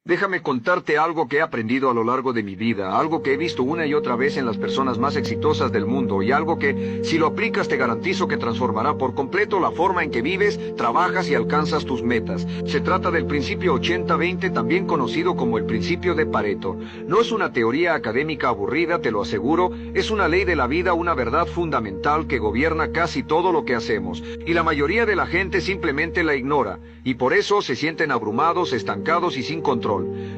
Déjame contarte algo que he aprendido a lo largo de mi vida, algo que he visto una y otra vez en las personas más exitosas del mundo y algo que, si lo aplicas, te garantizo que transformará por completo la forma en que vives, trabajas y alcanzas tus metas. Se trata del principio 80-20, también conocido como el principio de Pareto. No es una teoría académica aburrida, te lo aseguro, es una ley de la vida, una verdad fundamental que gobierna casi todo lo que hacemos. Y la mayoría de la gente simplemente la ignora, y por eso se sienten abrumados, estancados y sin control.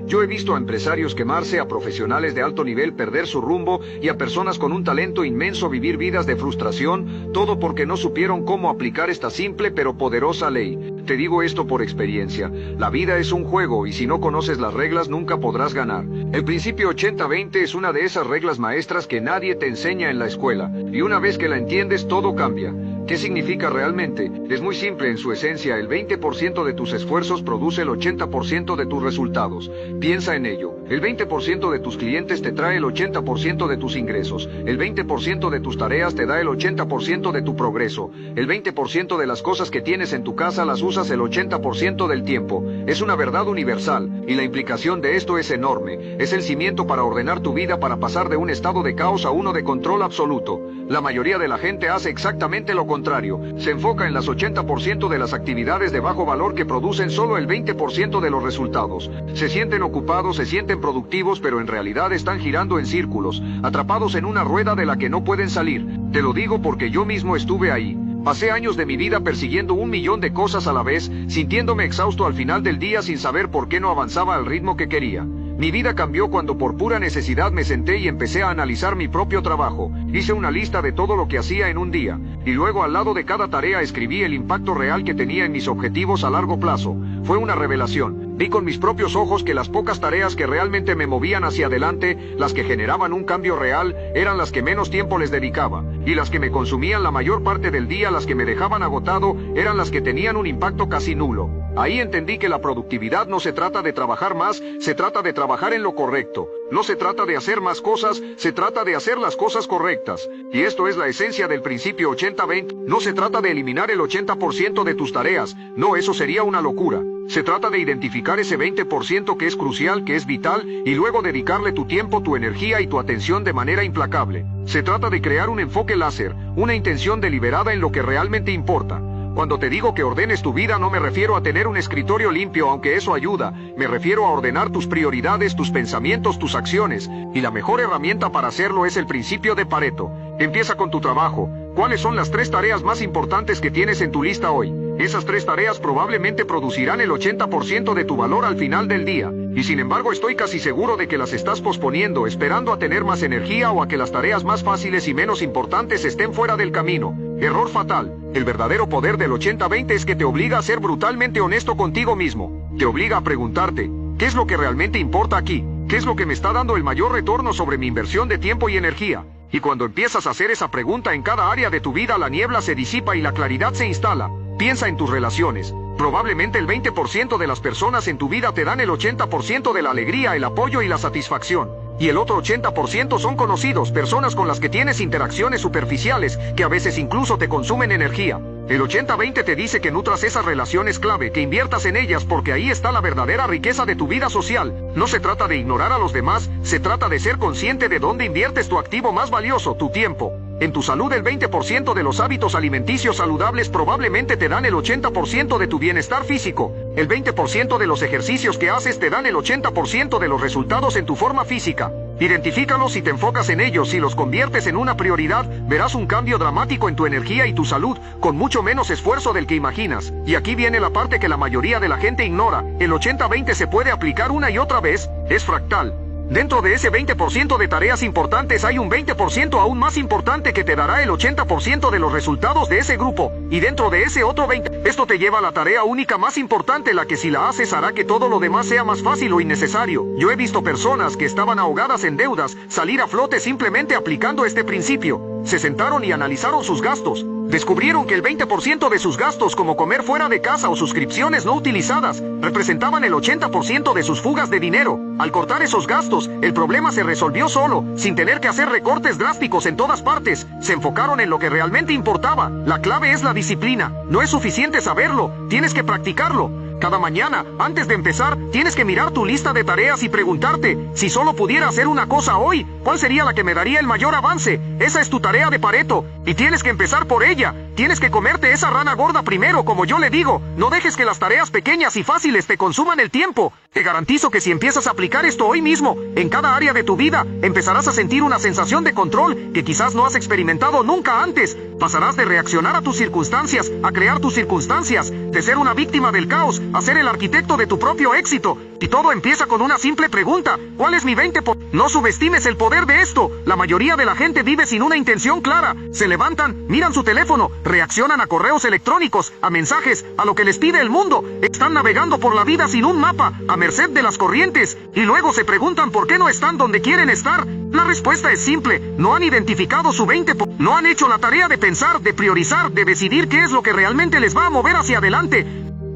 Yo he visto a empresarios quemarse, a profesionales de alto nivel perder su rumbo y a personas con un talento inmenso vivir vidas de frustración, todo porque no supieron cómo aplicar esta simple pero poderosa ley. Te digo esto por experiencia. La vida es un juego y si no conoces las reglas nunca podrás ganar. El principio 80-20 es una de esas reglas maestras que nadie te enseña en la escuela y una vez que la entiendes todo cambia. ¿Qué significa realmente? Es muy simple en su esencia. El 20% de tus esfuerzos produce el 80% de tus resultados. Piensa en ello. El 20% de tus clientes te trae el 80% de tus ingresos. El 20% de tus tareas te da el 80% de tu progreso. El 20% de las cosas que tienes en tu casa las usas el 80% del tiempo. Es una verdad universal y la implicación de esto es enorme. Es el cimiento para ordenar tu vida, para pasar de un estado de caos a uno de control absoluto. La mayoría de la gente hace exactamente lo contrario. Se enfoca en las 80% de las actividades de bajo valor que producen solo el 20% de los resultados. Se sienten ocupados, se sienten productivos, pero en realidad están girando en círculos, atrapados en una rueda de la que no pueden salir. Te lo digo porque yo mismo estuve ahí. Pasé años de mi vida persiguiendo 1.000.000 de cosas a la vez, sintiéndome exhausto al final del día sin saber por qué no avanzaba al ritmo que quería. Mi vida cambió cuando por pura necesidad me senté y empecé a analizar mi propio trabajo. Hice una lista de todo lo que hacía en un día, y luego al lado de cada tarea escribí el impacto real que tenía en mis objetivos a largo plazo. Fue una revelación. Vi con mis propios ojos que las pocas tareas que realmente me movían hacia adelante, las que generaban un cambio real, eran las que menos tiempo les dedicaba, y las que me consumían la mayor parte del día, las que me dejaban agotado, eran las que tenían un impacto casi nulo. Ahí entendí que la productividad no se trata de trabajar más, se trata de trabajar en lo correcto. No se trata de hacer más cosas, se trata de hacer las cosas correctas. Y esto es la esencia del principio 80-20. No se trata de eliminar el 80% de tus tareas, no, eso sería una locura. Se trata de identificar ese 20% que es crucial, que es vital, y luego dedicarle tu tiempo, tu energía y tu atención de manera implacable. Se trata de crear un enfoque láser, una intención deliberada en lo que realmente importa. Cuando te digo que ordenes tu vida no me refiero a tener un escritorio limpio, aunque eso ayuda. Me refiero a ordenar tus prioridades, tus pensamientos, tus acciones. Y la mejor herramienta para hacerlo es el principio de Pareto. Empieza con tu trabajo. ¿Cuáles son las 3 tareas más importantes que tienes en tu lista hoy? Esas 3 tareas probablemente producirán el 80% de tu valor al final del día. Y sin embargo estoy casi seguro de que las estás posponiendo, esperando a tener más energía o a que las tareas más fáciles y menos importantes estén fuera del camino. Error fatal. El verdadero poder del 80-20 es que te obliga a ser brutalmente honesto contigo mismo. Te obliga a preguntarte, ¿qué es lo que realmente importa aquí? ¿Qué es lo que me está dando el mayor retorno sobre mi inversión de tiempo y energía? Y cuando empiezas a hacer esa pregunta en cada área de tu vida, la niebla se disipa y la claridad se instala. Piensa en tus relaciones. Probablemente el 20% de las personas en tu vida te dan el 80% de la alegría, el apoyo y la satisfacción. Y el otro 80% son conocidos, personas con las que tienes interacciones superficiales, que a veces incluso te consumen energía. El 80-20 te dice que nutras esas relaciones clave, que inviertas en ellas porque ahí está la verdadera riqueza de tu vida social. No se trata de ignorar a los demás, se trata de ser consciente de dónde inviertes tu activo más valioso, tu tiempo. En tu salud el 20% de los hábitos alimenticios saludables probablemente te dan el 80% de tu bienestar físico. El 20% de los ejercicios que haces te dan el 80% de los resultados en tu forma física. Identifícalos y te enfocas en ellos. Si los conviertes en una prioridad, verás un cambio dramático en tu energía y tu salud, con mucho menos esfuerzo del que imaginas. Y aquí viene la parte que la mayoría de la gente ignora. El 80-20 se puede aplicar una y otra vez. Es fractal. Dentro de ese 20% de tareas importantes hay un 20% aún más importante que te dará el 80% de los resultados de ese grupo. Y dentro de ese otro 20%, esto te lleva a la tarea única más importante, la que si la haces hará que todo lo demás sea más fácil o innecesario. Yo he visto personas que estaban ahogadas en deudas salir a flote simplemente aplicando este principio. Se sentaron y analizaron sus gastos. Descubrieron que el 20% de sus gastos, como comer fuera de casa o suscripciones no utilizadas, representaban el 80% de sus fugas de dinero. Al cortar esos gastos, el problema se resolvió solo, sin tener que hacer recortes drásticos en todas partes. Se enfocaron en lo que realmente importaba. La clave es la disciplina. No es suficiente saberlo, tienes que practicarlo. Cada mañana, antes de empezar, tienes que mirar tu lista de tareas y preguntarte, si solo pudiera hacer una cosa hoy, ¿cuál sería la que me daría el mayor avance? Esa es tu tarea de Pareto, y tienes que empezar por ella. Tienes que comerte esa rana gorda primero, como yo le digo. No dejes que las tareas pequeñas y fáciles te consuman el tiempo. Te garantizo que si empiezas a aplicar esto hoy mismo, en cada área de tu vida, empezarás a sentir una sensación de control que quizás no has experimentado nunca antes. Pasarás de reaccionar a tus circunstancias, a crear tus circunstancias, de ser una víctima del caos, a ser el arquitecto de tu propio éxito. Y todo empieza con una simple pregunta: ¿cuál es mi 20%? No subestimes el poder de esto. La mayoría de la gente vive sin una intención clara. Se levantan, miran su teléfono, reaccionan a correos electrónicos, a mensajes, a lo que les pide el mundo. Están navegando por la vida sin un mapa, a merced de las corrientes, y luego se preguntan por qué no están donde quieren estar. La respuesta es simple: no han identificado su 20%. No han hecho la tarea de pensar, de priorizar, de decidir qué es lo que realmente les va a mover hacia adelante.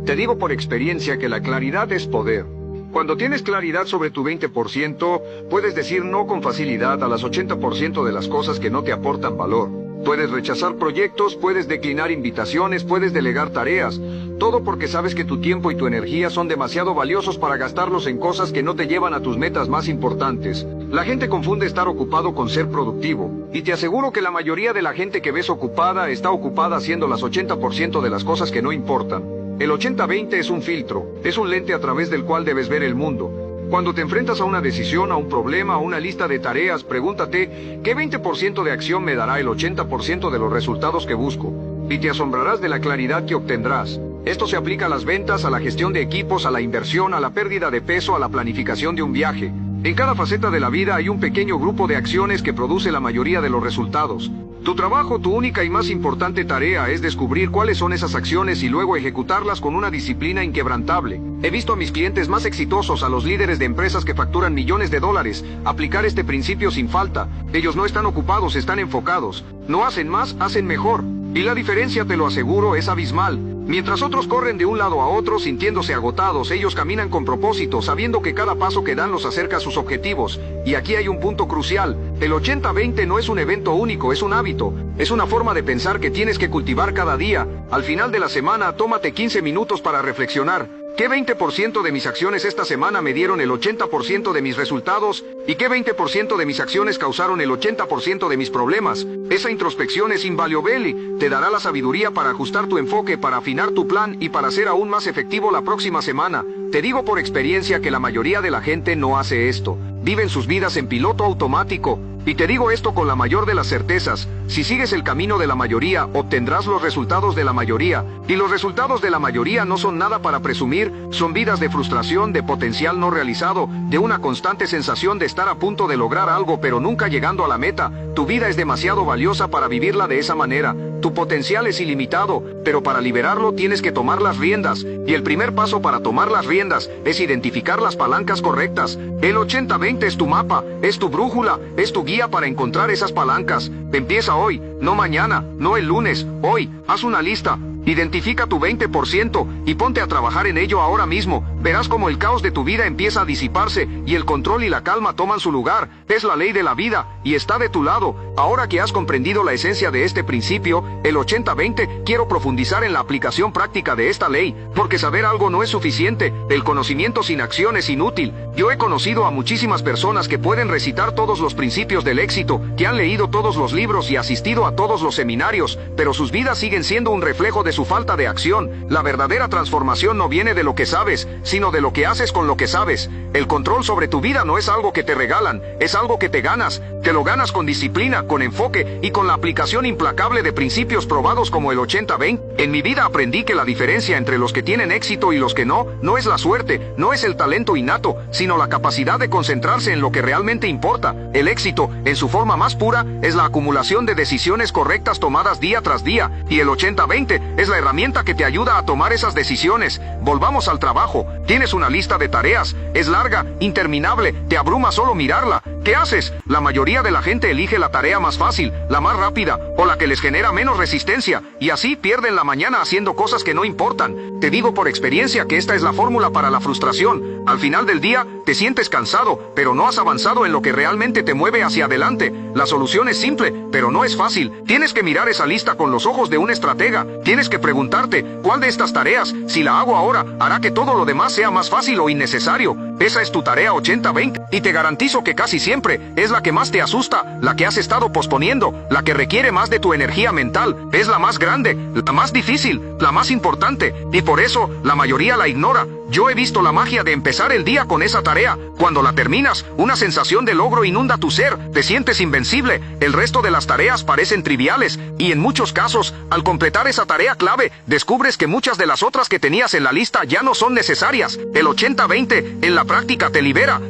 Te digo por experiencia que la claridad es poder. Cuando tienes claridad sobre tu 20%, puedes decir no con facilidad a las 80% de las cosas que no te aportan valor. Puedes rechazar proyectos, puedes declinar invitaciones, puedes delegar tareas. Todo porque sabes que tu tiempo y tu energía son demasiado valiosos para gastarlos en cosas que no te llevan a tus metas más importantes. La gente confunde estar ocupado con ser productivo. Y te aseguro que la mayoría de la gente que ves ocupada está ocupada haciendo las 80% de las cosas que no importan. El 80-20 es un filtro, es un lente a través del cual debes ver el mundo. Cuando te enfrentas a una decisión, a un problema, a una lista de tareas, pregúntate, ¿qué 20% de acción me dará el 80% de los resultados que busco? Y te asombrarás de la claridad que obtendrás. Esto se aplica a las ventas, a la gestión de equipos, a la inversión, a la pérdida de peso, a la planificación de un viaje. En cada faceta de la vida hay un pequeño grupo de acciones que produce la mayoría de los resultados. Tu trabajo, tu única y más importante tarea es descubrir cuáles son esas acciones y luego ejecutarlas con una disciplina inquebrantable. He visto a mis clientes más exitosos, a los líderes de empresas que facturan millones de dólares, aplicar este principio sin falta. Ellos no están ocupados, están enfocados. No hacen más, hacen mejor. Y la diferencia, te lo aseguro, es abismal. Mientras otros corren de un lado a otro sintiéndose agotados, ellos caminan con propósito, sabiendo que cada paso que dan los acerca a sus objetivos. Y aquí hay un punto crucial: el 80-20 no es un evento único, es un hábito. Es una forma de pensar que tienes que cultivar cada día. Al final de la semana, tómate 15 minutos para reflexionar. ¿Qué 20% de mis acciones esta semana me dieron el 80% de mis resultados? ¿Y qué 20% de mis acciones causaron el 80% de mis problemas? Esa introspección es invaluable. Te dará la sabiduría para ajustar tu enfoque, para afinar tu plan y para ser aún más efectivo la próxima semana. Te digo por experiencia que la mayoría de la gente no hace esto. Viven sus vidas en piloto automático. Y te digo esto con la mayor de las certezas: si sigues el camino de la mayoría, obtendrás los resultados de la mayoría. Y los resultados de la mayoría no son nada para presumir, son vidas de frustración, de potencial no realizado, de una constante sensación de estar a punto de lograr algo pero nunca llegando a la meta. Tu vida es demasiado valiosa para vivirla de esa manera. Tu potencial es ilimitado, pero para liberarlo tienes que tomar las riendas. Y el primer paso para tomar las riendas es identificar las palancas correctas. El 80-20 es tu mapa, es tu brújula, es tu guía para encontrar esas palancas. Empieza hoy, no mañana, no el lunes, hoy. Haz una lista. Identifica tu 20% y ponte a trabajar en ello ahora mismo. Verás cómo el caos de tu vida empieza a disiparse y el control y la calma toman su lugar. Es la ley de la vida y está de tu lado. Ahora que has comprendido la esencia de este principio, el 80-20, quiero profundizar en la aplicación práctica de esta ley, porque saber algo no es suficiente. El conocimiento sin acción es inútil. Yo he conocido a muchísimas personas que pueden recitar todos los principios del éxito, que han leído todos los libros y asistido a todos los seminarios, pero sus vidas siguen siendo un reflejo de su falta de acción. La verdadera transformación no viene de lo que sabes, sino de lo que haces con lo que sabes. El control sobre tu vida no es algo que te regalan, es algo que te ganas. Te lo ganas con disciplina, con enfoque y con la aplicación implacable de principios probados como el 80-20. En mi vida aprendí que la diferencia entre los que tienen éxito y los que no es la suerte, no es el talento innato, sino la capacidad de concentrarse en lo que realmente importa. El éxito, en su forma más pura, es la acumulación de decisiones correctas tomadas día tras día, y el 80-20 es la herramienta que te ayuda a tomar esas decisiones. Volvamos al trabajo. Tienes una lista de tareas, es larga, interminable, te abruma solo mirarla. ¿Qué haces? La mayoría de la gente elige la tarea más fácil, la más rápida, o la que les genera menos resistencia, y así pierden la mañana haciendo cosas que no importan. Te digo por experiencia que esta es la fórmula para la frustración. Al final del día, Te sientes cansado, pero no has avanzado en lo que realmente te mueve hacia adelante. La solución es simple, pero no es fácil. Tienes que mirar esa lista con los ojos de un estratega. Tienes que preguntarte, ¿cuál de estas tareas, si la hago ahora, hará que todo lo demás sea más fácil o innecesario? Esa es tu tarea 80-20, y te garantizo que casi siempre es la que más te asusta, la que has estado posponiendo, la que requiere más de tu energía mental. Es la más grande, la más difícil, la más importante, y por eso la mayoría la ignora. Yo he visto la magia de empezar el día con esa tarea. Cuando la terminas, una sensación de logro inunda tu ser, te sientes invencible. El resto de las tareas parecen triviales, y en muchos casos, al completar esa tarea clave, descubres que muchas de las otras que tenías en la lista ya no son necesarias. El 80-20 en la práctica te libera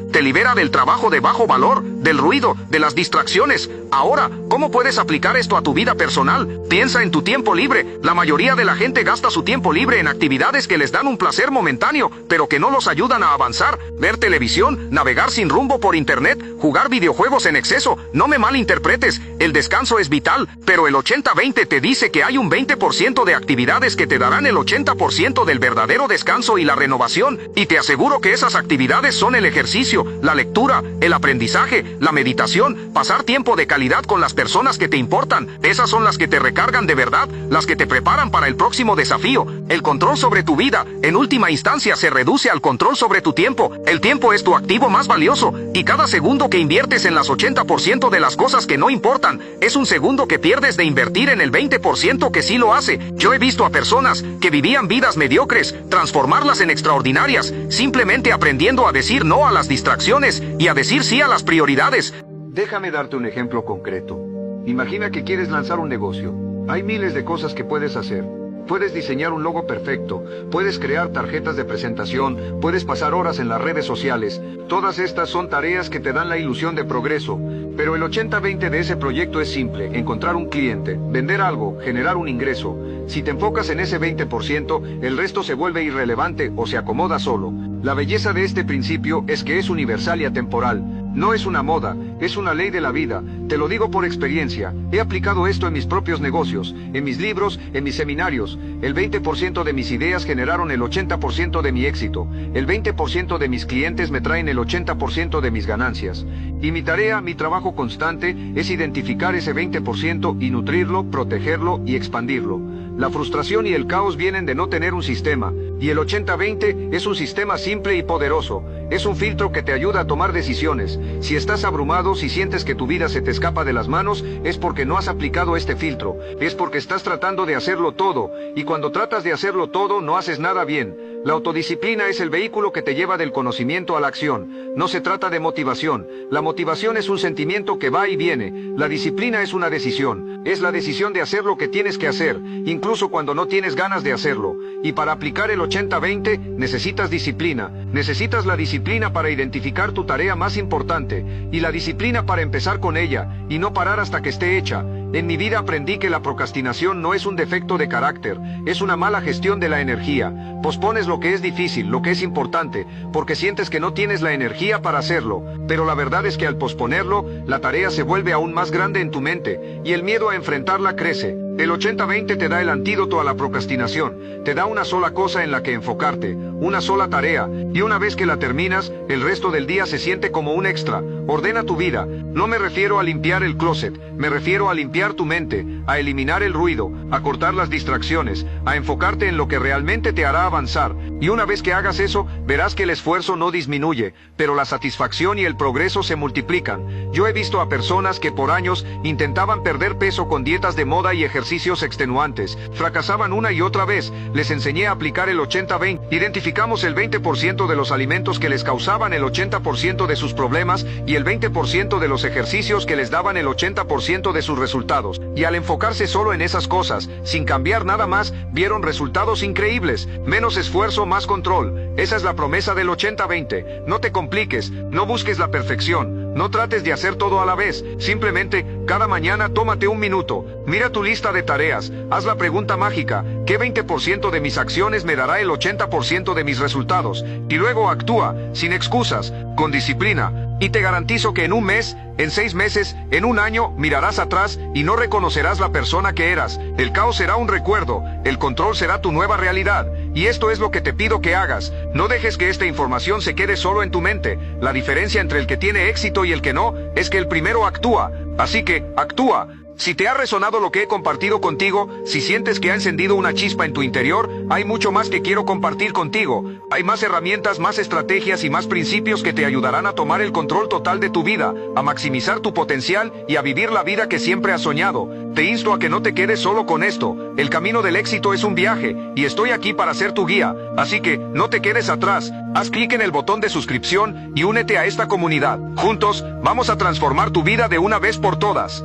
del trabajo de bajo valor, del ruido, de las distracciones. Ahora, ¿cómo puedes aplicar esto a tu vida personal? Piensa en tu tiempo libre. La mayoría de la gente gasta su tiempo libre en actividades que les dan un placer momentáneo, pero que no los ayudan a avanzar. Ver televisión, navegar sin rumbo por internet, jugar videojuegos en exceso. No me malinterpretes, el descanso es vital, pero el 80-20 te dice que hay un 20% de actividades que te darán el 80% del verdadero descanso y la renovación, y te aseguro que esas actividades son el ejercicio, la lectura, el aprendizaje, la meditación, pasar tiempo de calidad con las personas que te importan. Esas son las que te recargan de verdad, las que te preparan para el próximo desafío. El control sobre tu vida, en última instancia, se reduce al control sobre tu tiempo. El tiempo es tu activo más valioso, y cada segundo que inviertes en las 80% de las cosas que no importan, es un segundo que pierdes de invertir en el 20% que sí lo hace. Yo he visto a personas que vivían vidas mediocres, transformarlas en extraordinarias, simplemente aprendiendo a decir no a las distracciones y a decir sí a las prioridades. Déjame darte un ejemplo concreto. Imagina que quieres lanzar un negocio. Hay miles de cosas que puedes hacer. Puedes diseñar un logo perfecto, puedes crear tarjetas de presentación, puedes pasar horas en las redes sociales. Todas estas son tareas que te dan la ilusión de progreso. Pero el 80-20 de ese proyecto es simple: encontrar un cliente, vender algo, generar un ingreso. Si te enfocas en ese 20%, el resto se vuelve irrelevante o se acomoda solo. La belleza de este principio es que es universal y atemporal. No es una moda, es una ley de la vida. Te lo digo por experiencia. He aplicado esto en mis propios negocios, en mis libros, en mis seminarios. El 20% de mis ideas generaron el 80% de mi éxito. El 20% de mis clientes me traen el 80% de mis ganancias. Y mi tarea, mi trabajo constante, es identificar ese 20% y nutrirlo, protegerlo y expandirlo. La frustración y el caos vienen de no tener un sistema, y el 80-20 es un sistema simple y poderoso. Es un filtro que te ayuda a tomar decisiones. Si estás abrumado, si sientes que tu vida se te escapa de las manos, es porque no has aplicado este filtro. Es porque estás tratando de hacerlo todo, y cuando tratas de hacerlo todo, no haces nada bien. La autodisciplina es el vehículo que te lleva del conocimiento a la acción. No se trata de motivación. La motivación es un sentimiento que va y viene. La disciplina es una decisión. Es la decisión de hacer lo que tienes que hacer, incluso cuando no tienes ganas de hacerlo. Y para aplicar el 80-20, necesitas disciplina. Necesitas la disciplina para identificar tu tarea más importante, y la disciplina para empezar con ella, y no parar hasta que esté hecha. En mi vida aprendí que la procrastinación no es un defecto de carácter, es una mala gestión de la energía. Pospones lo que es difícil, lo que es importante, porque sientes que no tienes la energía para hacerlo. Pero la verdad es que al posponerlo, la tarea se vuelve aún más grande en tu mente, y el miedo a enfrentarla crece. El 80-20 te da el antídoto a la procrastinación. Te da una sola cosa en la que enfocarte, una sola tarea, y una vez que la terminas, el resto del día se siente como un extra. Ordena tu vida. No me refiero a limpiar el closet, me refiero a limpiar tu mente, a eliminar el ruido, a cortar las distracciones, a enfocarte en lo que realmente te hará avanzar. Y una vez que hagas eso, verás que el esfuerzo no disminuye, pero la satisfacción y el progreso se multiplican. Yo he visto a personas que por años intentaban perder peso con dietas de moda y ejercicios extenuantes. Fracasaban una y otra vez. Les enseñé a aplicar el 80-20. Identificamos el 20% de los alimentos que les causaban el 80% de sus problemas y el 20% de los ejercicios que les daban el 80% de sus resultados. Y al enfocarse solo en esas cosas, sin cambiar nada más, vieron resultados increíbles. Menos esfuerzo, más control. Esa es la promesa del 80-20. No te compliques, no busques la perfección, no trates de hacer todo a la vez. Simplemente Cada mañana tómate un minuto, mira tu lista de tareas, haz la pregunta mágica, ¿qué 20% de mis acciones me dará el 80% de mis resultados? Y luego actúa, sin excusas, con disciplina, y te garantizo que en un mes, en 6 meses, en un año, mirarás atrás y no reconocerás la persona que eras. El caos será un recuerdo, el control será tu nueva realidad. Y esto es lo que te pido que hagas. No dejes que esta información se quede solo en tu mente. La diferencia entre el que tiene éxito y el que no, es que el primero actúa. Así que, actúa. Si te ha resonado lo que he compartido contigo, si sientes que ha encendido una chispa en tu interior, hay mucho más que quiero compartir contigo. Hay más herramientas, más estrategias y más principios que te ayudarán a tomar el control total de tu vida, a maximizar tu potencial y a vivir la vida que siempre has soñado. Te insto a que no te quedes solo con esto. El camino del éxito es un viaje, y estoy aquí para ser tu guía. Así que, no te quedes atrás. Haz clic en el botón de suscripción y únete a esta comunidad. Juntos, vamos a transformar tu vida de una vez por todas.